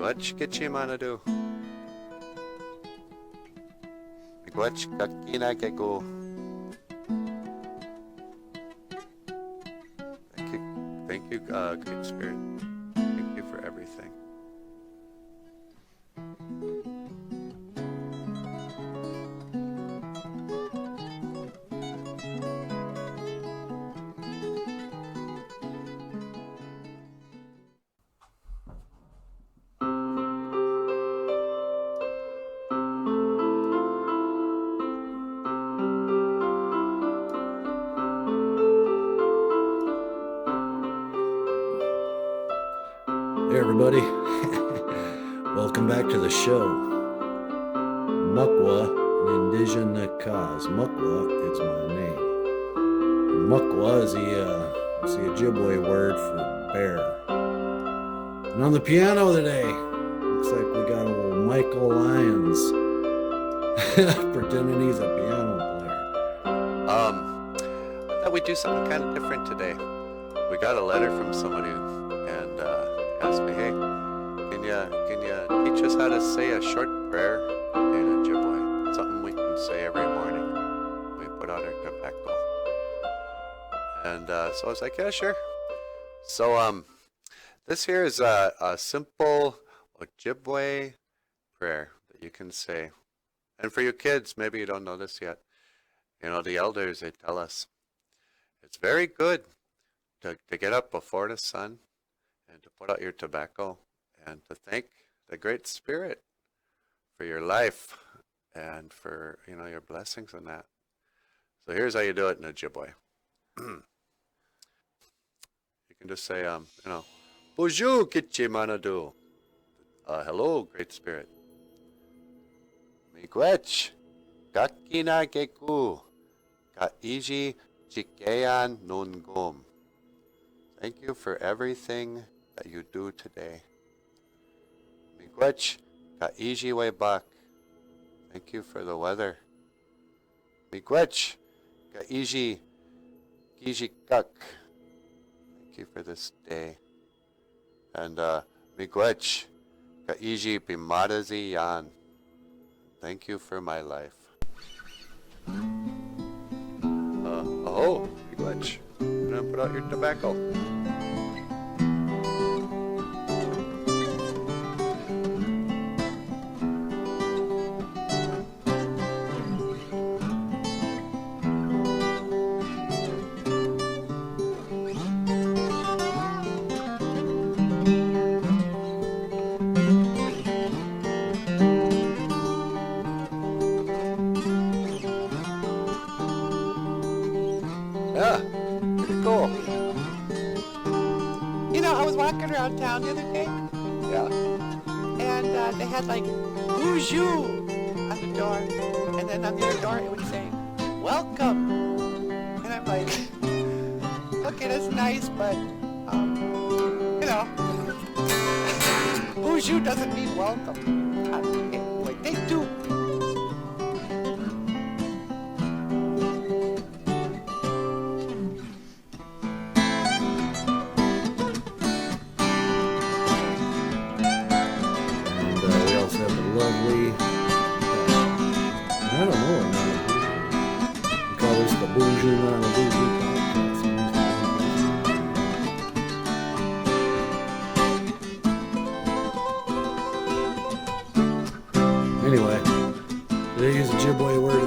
Miigwech Kichimanadu. Miigwech Kakina Keku. Thank you, Great Spirit. Thank you for everything. Hey everybody, welcome back to the show. Mukwa Nindijan Kaz. Mukwa is my name. Mukwa is the Ojibwe word for bear. And on the piano today, looks like we got old Michael Lyons pretending he's a piano player. I thought we'd do something kind of different today. We got a letter from somebody and asked me, hey, can you teach us how to say a short prayer in Ojibwe? Something we can say every morning when we put out our tobacco. And so I was like, yeah, sure. So this here is a simple Ojibwe prayer that you can say. And for you kids, maybe you don't know this yet. You know, the elders, they tell us it's very good to get up before the sun and to put out your tobacco and to thank the Great Spirit for your life and for, you know, your blessings and that. So here's how you do it in Ojibwe. You can just say, you know, BOOZHOO Kichimanadu. Hello, Great Spirit. Miigwech Kakina Keku Kaiji Chikeyan Nungum. Thank you for everything that you do today. Miigwech Kaiji Webak. Thank you for the weather. Miigwech Kaiji Kijikak. Thank you for this day. And Miigwech Kaiji Pimadazi Yan. Thank you for my life. Oh, Miigwech. You're gonna put out your tobacco. Yeah, pretty cool. You know, I was walking around town the other day, Yeah. and they had like BOOZHOO on the door, and then on the other door it would say, "Welcome." And I'm like, okay, that's nice, but you know, BOOZHOO doesn't mean welcome. Anyway, they do. We also have a lovely, I don't know, we call this the BOOZHOO NANABOOZHOO podcast. Anyway, today's Ojibwe word